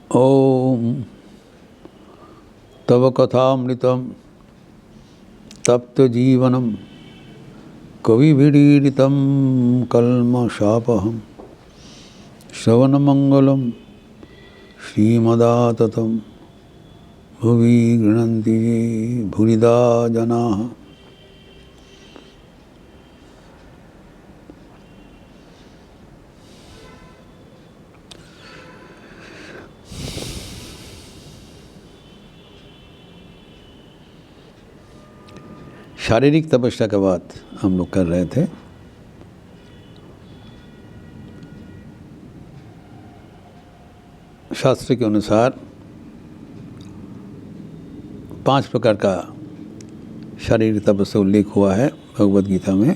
ओम तव कथामृतम तप्त जीवनम कविभिरीडितं कल्मषापहं श्रवणमंगलं श्रीमदाततं भुवि गृह्णन्ति ये भूरिदा जनाः। शारीरिक तपस्या का बात हम लोग कर रहे थे। शास्त्र के अनुसार 5 प्रकार का शारीरिक तपस्या उल्लेख हुआ है भगवद गीता में।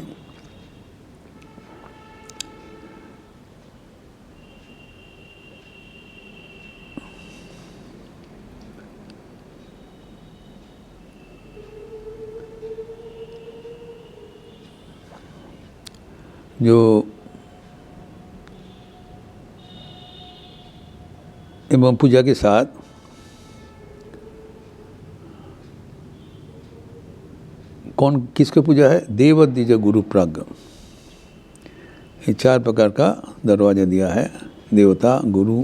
जो एवं पूजा के साथ कौन किसको पूजा है? देव द्विज गुरु प्राज्ञ। ये 4 प्रकार का दरवाजा दिया है। देवता, गुरु,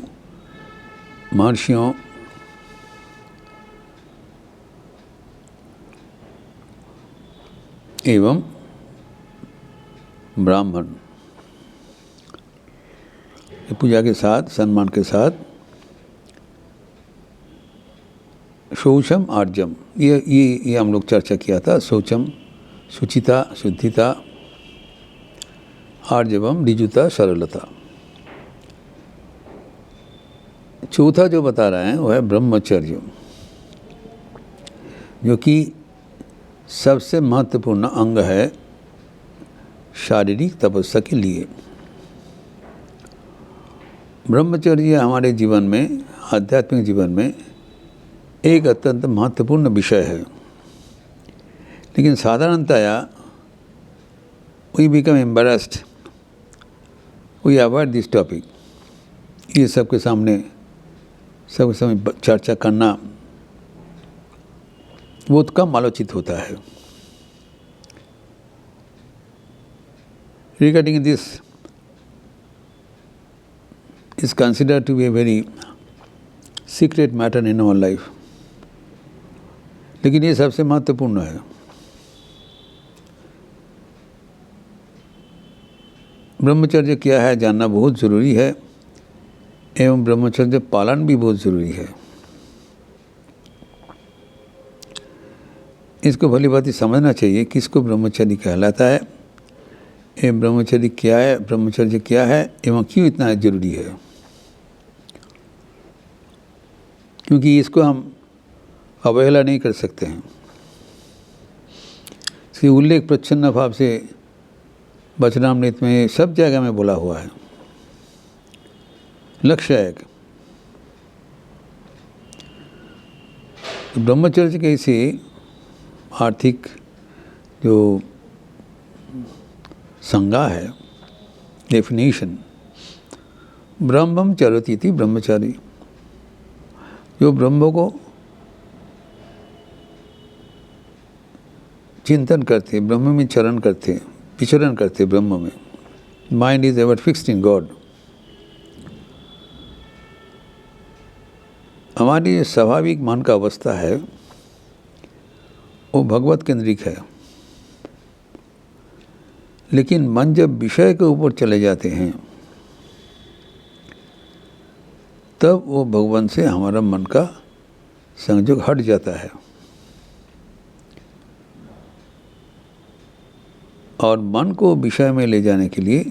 महर्षियों एवं ब्राह्मण। पूजा के साथ, सम्मान के साथ शौचम आर्जम, ये हम लोग चर्चा किया था। शौचम शुचिता, शुद्धिता, आर्जवम ऋजुता, सरलता। चौथा जो बता रहे हैं वो है ब्रह्मचर्य, जो कि सबसे महत्वपूर्ण अंग है शारीरिक तपस्या के लिए। ब्रह्मचर्य हमारे जीवन में, आध्यात्मिक जीवन में एक अत्यंत महत्वपूर्ण विषय है। लेकिन साधारणतया we become embarrassed, we avoid this topic. ये सबके सामने चर्चा करना बहुत कम आलोचित होता है। Regarding this is considered to be a very secret matter in our life, लेकिन ये सबसे महत्वपूर्ण है। ब्रह्मचर्य क्या है जानना बहुत ज़रूरी है, एवं ब्रह्मचर्य पालन भी बहुत ज़रूरी है। इसको भली भांति समझना चाहिए किसको ब्रह्मचर्य कहलाता है, एवं ब्रह्मचर्य क्या है, ब्रह्मचर्य क्या है एवं क्यों इतना जरूरी है। क्योंकि इसको हम अवहेला नहीं कर सकते हैं। इसके उल्लेख प्रच्छन्न भाव से वचनामृत में सब जगह में बोला हुआ है। लक्ष्य एक ब्रह्मचर्य कैसे आर्थिक जो संज्ञा है, डेफिनेशन, ब्रह्मम चरति इति ब्रह्मचारी, जो ब्रह्म को चिंतन करते, ब्रह्म में चरण करते, विचरण करते ब्रह्म में। Mind is ever fixed in God. हमारी स्वाभाविक मन का अवस्था है वो भगवत केंद्रिक है। लेकिन मन जब विषय के ऊपर चले जाते हैं तब वो भगवान से हमारा मन का संयोग हट जाता है। और मन को विषय में ले जाने के लिए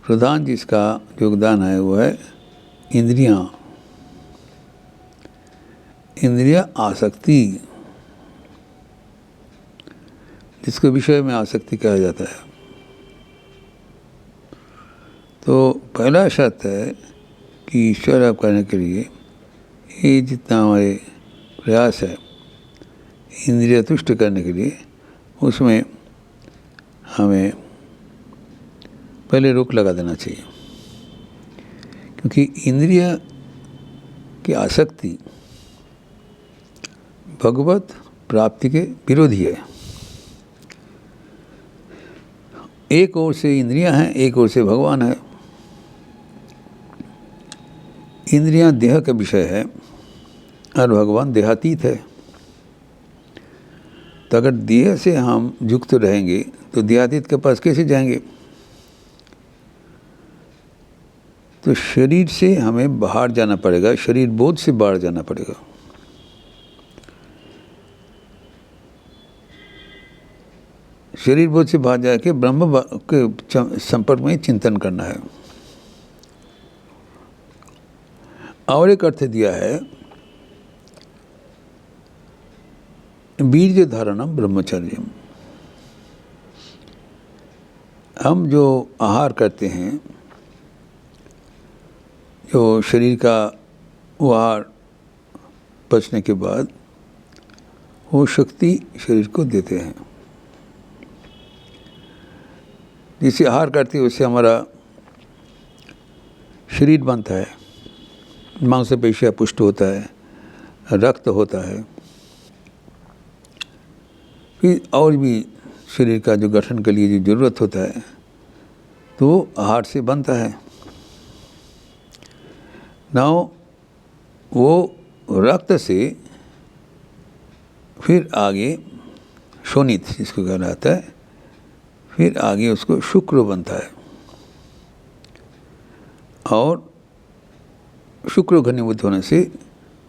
प्रधान जिसका योगदान है वो है इंद्रियां। इंद्रिया आसक्ति, जिसको विषय में आसक्ति कहा जाता है। तो पहला शर्त है कि ईश्वर लाभ करने के लिए ये जितना हमारे प्रयास है इंद्रिय तुष्ट करने के लिए, उसमें हमें पहले रोक लगा देना चाहिए। क्योंकि इंद्रिय की आसक्ति भगवत प्राप्ति के विरोधी है। एक ओर से इंद्रियां हैं, एक ओर से भगवान है। इंद्रियां देह का विषय है और भगवान देहातीत है। तो अगर देह से हम युक्त रहेंगे तो देहातीत के पास कैसे जाएंगे? तो शरीर से हमें बाहर जाना पड़ेगा, शरीर बोध से बाहर जाना पड़ेगा। शरीर बोध से बाहर जाके ब्रह्म के संपर्क में चिंतन करना है। और एक अर्थ दिया है बीर्य धारणम ब्रह्मचर्यम। हम जो आहार करते हैं, जो शरीर का वो आहार पचने के बाद वो शक्ति शरीर को देते हैं। जिससे आहार करते हैं उससे हमारा शरीर बनता है, मांसपेशियाँ पुष्ट होता है, रक्त होता है, फिर और भी शरीर का जो गठन के लिए जो ज़रूरत होता है तो आहार से बनता है। नाउ वो रक्त से फिर आगे शोणित जिसको कहा जाता है, फिर आगे उसको शुक्र बनता है और शुक्र घनीभूत होने से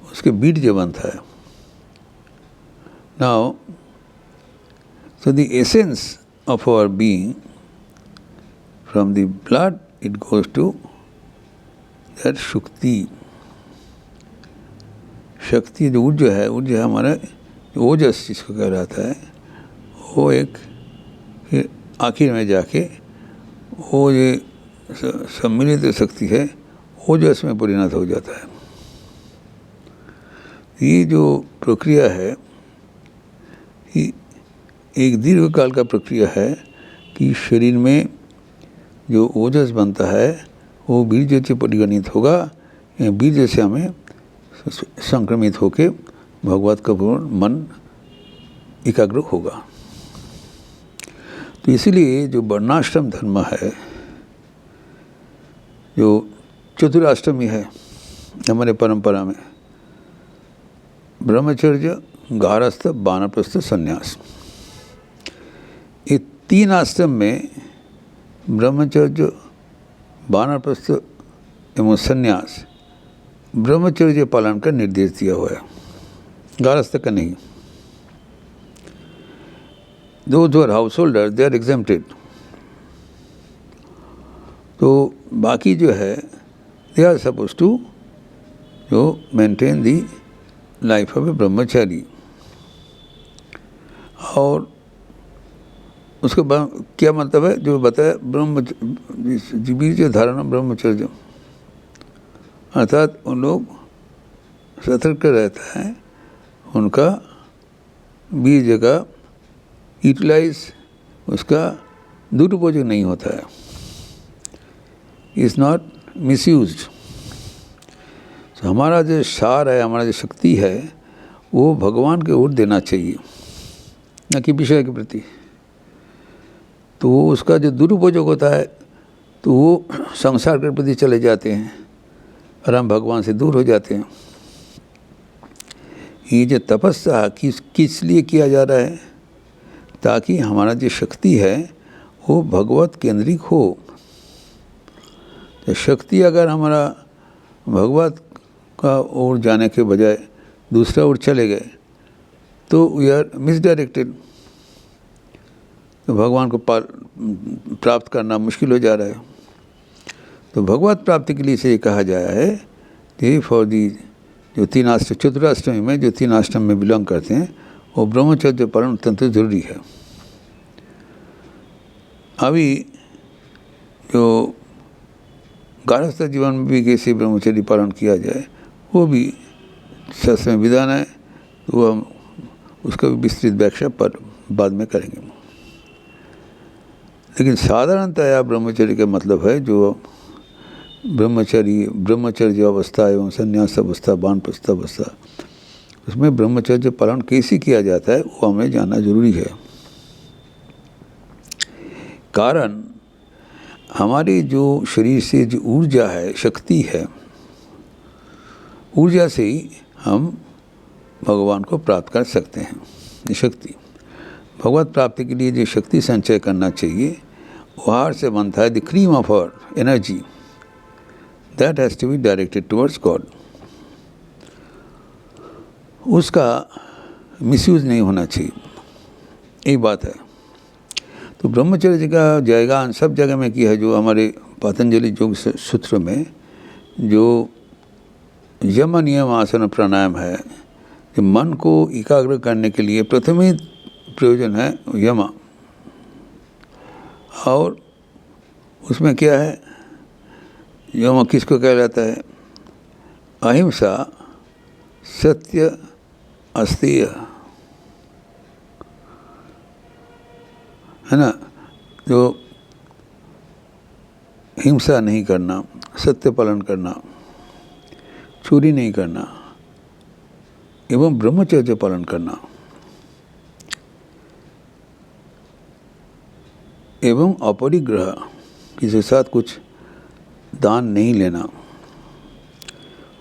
उसके बीज बनता है। Now so the essence of our being, from the blood it goes to that Shukti. शक्ति जो ऊर्जा है हमारा ओजस जिसको कहा जाता है, वो एक फिर आखिर में जाके वो ये सम्मिलित शक्ति है ओजस में परिणत हो जाता है। ये जो प्रक्रिया है ये एक दीर्घ काल का प्रक्रिया है कि शरीर में जो ओजस बनता है वो बीज से परिगणित होगा, बीज से हमें संक्रमित होके भगवत का पूर्ण मन एकाग्र होगा। तो इसीलिए जो वर्णाश्रम धर्म है, जो चतुराष्टमी है हमारे परंपरा में, ब्रह्मचर्य, गारस्थ, वानप्रस्थ, संन्यास, ये तीन आश्रम में ब्रह्मचर्य, वानप्रस्थ एवं संन्यास ब्रह्मचर्य पालन का निर्देश दिया हुआ है, गारस्थ का नहीं। Those who are householders, they are exempted. तो बाकी जो है they are supposed to जो maintain the life of a ब्रह्मचारी। और उसके बाद क्या मतलब है जो बताया बीज धारणा ब्रह्मचर्य, अर्थात उन लोग सतर्क रहता है, उनका बीज का यूटिलाइज उसका दुरुपयोग नहीं होता है, इज़ नॉट मिसयूज्ड। तो हमारा जो सार है, हमारा जो शक्ति है वो भगवान के ओर देना चाहिए, न कि विषय के प्रति। तो वो उसका जो दुरुपयोग होता है तो वो संसार के प्रति चले जाते हैं और हम भगवान से दूर हो जाते हैं। ये जो तपस्या किस लिए किया जा रहा है? ताकि हमारा जो शक्ति है वो भगवत केंद्रिक हो। तो शक्ति अगर हमारा भगवत का ओर जाने के बजाय दूसरा ओर चले गए तो वी आर मिसडायरेक्टेड, तो भगवान को प्राप्त करना मुश्किल हो जा रहा है। तो भगवत प्राप्ति के लिए से कहा जाया है कि फॉर दी जो तीन आश्रम, चतुराष्टमी में जो तीन आश्रम में बिलोंग करते हैं वो ब्रह्मचर्य पालन अत्यंत जरूरी है। अभी जो गारस्थ जीवन में भी कैसे ब्रह्मचर्य पालन किया जाए वो भी शास्त्र में विधान है, तो वो हम उसका भी विस्तृत व्याख्या पर बाद में करेंगे। लेकिन साधारणतया ब्रह्मचर्य का मतलब है जो ब्रह्मचर्य अवस्था एवं संन्यास अवस्था, वानप्रस्थ अवस्था, उसमें ब्रह्मचर्य पालन कैसे किया जाता है वो हमें जानना जरूरी है। कारण हमारे जो शरीर से जो ऊर्जा है, शक्ति है, ऊर्जा से ही हम भगवान को प्राप्त कर सकते हैं। ये शक्ति, भगवत प्राप्ति के लिए जो शक्ति संचय करना चाहिए बाहर से बनता है। The cream of our energy that has to be directed towards God. उसका मिसयूज नहीं होना चाहिए, यही बात है। तो ब्रह्मचर्य का जायगान सब जगह में किया है। जो हमारे पतंजलि योग सूत्र में जो यम नियम आसन प्राणायाम है, कि मन को एकाग्र करने के लिए प्रथम ही प्रयोजन है यम। और उसमें क्या है, यम किसको कहा जाता है? अहिंसा, सत्य, अस्तेय, है ना। जो हिंसा नहीं करना, सत्य पालन करना, चोरी नहीं करना एवं ब्रह्मचर्य पालन करना एवं अपरिग्रह, किसी के साथ कुछ दान नहीं लेना,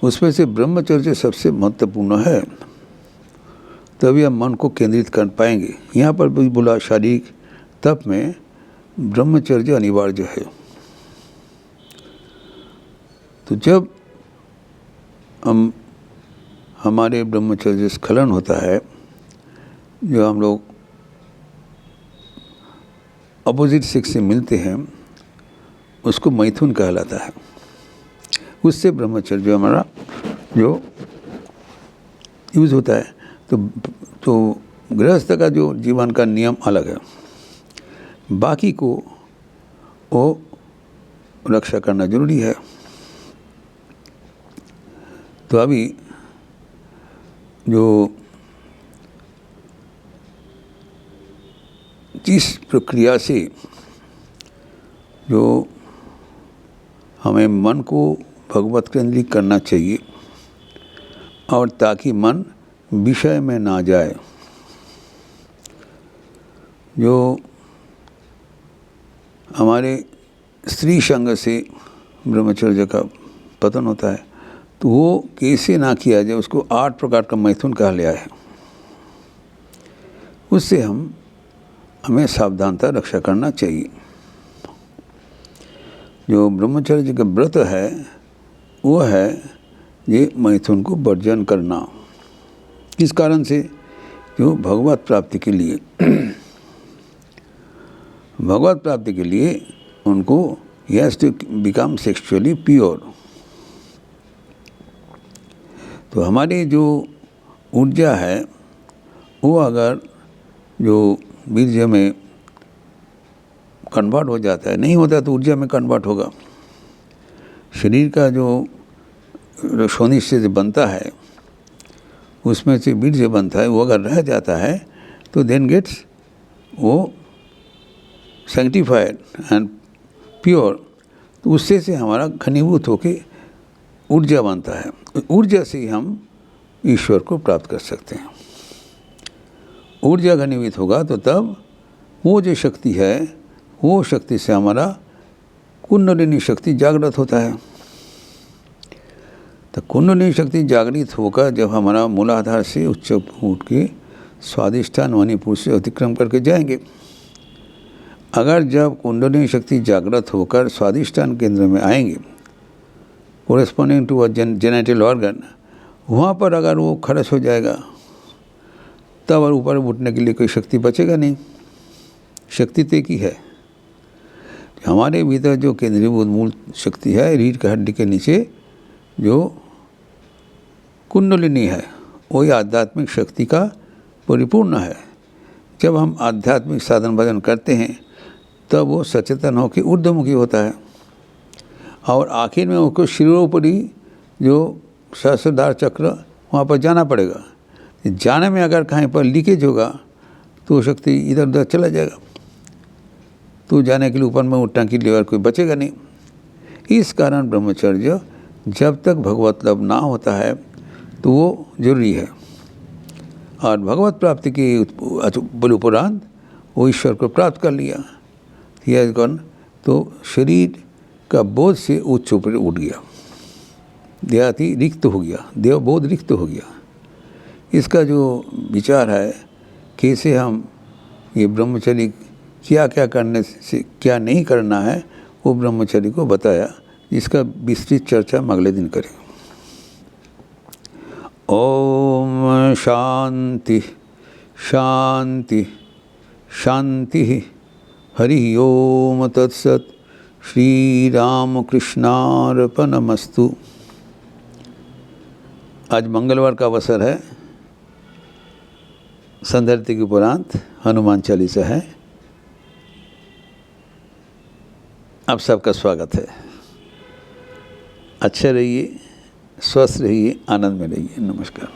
उसमें से ब्रह्मचर्य सबसे महत्वपूर्ण है। तभी हम मन को केंद्रित कर पाएंगे। यहाँ पर भी बोला शारीरिक तप में ब्रह्मचर्य अनिवार्य है। तो जब हमारे ब्रह्मचर्य स्खलन होता है, जो हम लोग अपोजिट सेक्स से मिलते हैं, उसको मैथुन कहलाता है। उससे ब्रह्मचर्य हमारा जो यूज़ होता है। तो गृहस्थ का जो जीवन का नियम अलग है, बाकी को वो रक्षा करना जरूरी है। तो अभी जो जिस प्रक्रिया से जो हमें मन को भगवत केंद्रित करना चाहिए और ताकि मन विषय में ना जाए, जो हमारे स्त्री संग से ब्रह्मचर्य का पतन होता है, तो वो कैसे ना किया जाए, उसको 8 प्रकार का मैथुन कहा गया है। उससे हमें सावधानता रक्षा करना चाहिए। जो ब्रह्मचर्य का व्रत है वो है ये मैथुन को वर्जन करना। किस कारण से? जो भगवत प्राप्ति के लिए भगवत प्राप्ति के लिए उनको he has to become sexually pure। तो हमारी जो ऊर्जा है वो अगर जो वीर्य में कन्वर्ट हो जाता है, नहीं होता तो ऊर्जा में कन्वर्ट होगा। शरीर का जो रोशनी से बनता है उसमें से वीर्य बनता है, वो अगर रह जाता है तो देन गेट्स वो सैंक्टिफाइड एंड प्योर। तो उससे से हमारा घनीभूत होके ऊर्जा बनता है। ऊर्जा से ही हम ईश्वर को प्राप्त कर सकते हैं। ऊर्जा घनीभूत होगा तो तब वो जो शक्ति है, वो शक्ति से हमारा कुंडलिनी शक्ति जागृत होता है। तो कुंडलिनी शक्ति जागृत होकर जब हमारा मूलाधार से उच्च उठ के स्वादिष्ठान मणिपुर से अतिक्रम करके जाएंगे, अगर जब कुंडलिनी शक्ति जागृत होकर स्वादिष्ठान केंद्र में आएंगे, corresponding to a genital organ, वहाँ पर अगर वो खर्च हो जाएगा तब और ऊपर उठने के लिए कोई शक्ति बचेगा नहीं। शक्ति तो एक ही है। हमारे भीतर जो केंद्रीभूत मूल शक्ति है, रीढ़ की हड्डी के नीचे जो कुंडलिनी है, वही आध्यात्मिक शक्ति का परिपूर्ण है। जब हम आध्यात्मिक साधन भजन करते हैं तब वो सचेतन होकर ऊर्ध्वमुखी होता है और आखिर में उसको शिरोपरि जो सहस्त्रधार चक्र, वहाँ पर जाना पड़ेगा। जाने में अगर कहीं पर लीकेज होगा तो शक्ति इधर उधर चला जाएगा, तो जाने के लिए ऊपर में उठने के लिए और कोई बचेगा नहीं। इस कारण ब्रह्मचर्य जब तक भगवत लाभ ना होता है तो वो जरूरी है। और भगवत प्राप्ति के उपरांत वो ईश्वर को प्राप्त कर लिया तो शरीर का बोध से उच्च ऊपर उठ गया, देहाती रिक्त हो गया, देव बोध रिक्त हो गया। इसका जो विचार है कैसे हम ये ब्रह्मचर्य क्या क्या करने से क्या नहीं करना है वो ब्रह्मचर्य को बताया, इसका विस्तृत चर्चा हम अगले दिन करेंगे। ओम शांति शांति शांति। हरि ओम तत्सत। श्री राम कृष्णार्पणमस्तु। आज मंगलवार का अवसर है, संध्या के उपरांत हनुमान चालीसा है। आप सबका स्वागत है। अच्छे रहिए, स्वस्थ रहिए, आनंद में रहिए। नमस्कार।